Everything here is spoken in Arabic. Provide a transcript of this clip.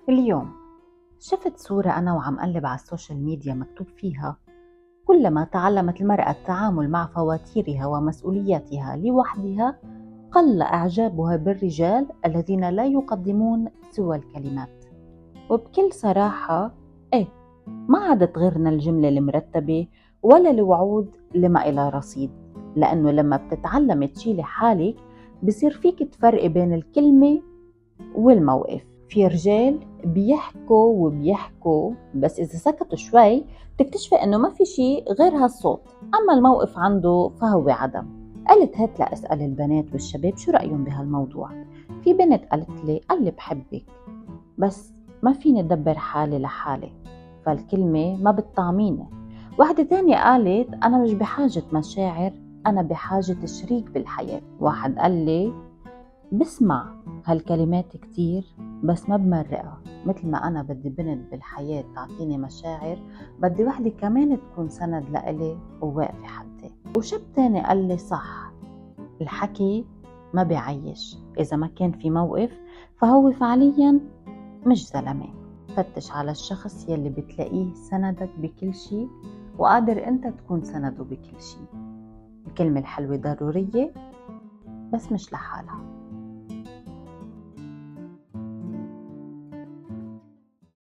اليوم شفت صورة أنا وعم قلب على السوشيال ميديا مكتوب فيها: كلما تعلمت المرأة التعامل مع فواتيرها ومسؤولياتها لوحدها قل إعجابها بالرجال الذين لا يقدمون سوى الكلمات. وبكل صراحة إيه، ما عادت غيرنا الجملة المرتبة ولا الوعود لما إلى رصيد، لأنه لما بتتعلمي تشيلي حالك بصير فيك تفرقي بين الكلمة والموقف. في رجال بيحكوا وبيحكوا، بس إذا سكتوا شوي بتكتشفي إنه ما في شيء غير هالصوت، أما الموقف عنده فهو عدم. قلت هات لأسأل البنات والشباب شو رأيهم بهالموضوع. في بنت قالت لي: قال بحبك بس ما فيني أدبر حالي لحالي، فالكلمة ما بتطعميني. واحدة تانية قالت: أنا مش بحاجة مشاعر، أنا بحاجة شريك بالحياة. واحد قال لي: بسمع هالكلمات كتير بس ما بمرقها، مثل ما أنا بدي بنت بالحياة تعطيني مشاعر، بدي وحدة كمان تكون سند لإلي وواقفة حدي. وشاب تاني قال لي: صح، الحكي ما بيعيش، إذا ما كان في موقف فهو فعليا مش زلمة. فتش على الشخص يلي بتلاقيه سندك بكل شي وقادر أنت تكون سنده بكل شي. الكلمة الحلوة ضرورية بس مش لحالها.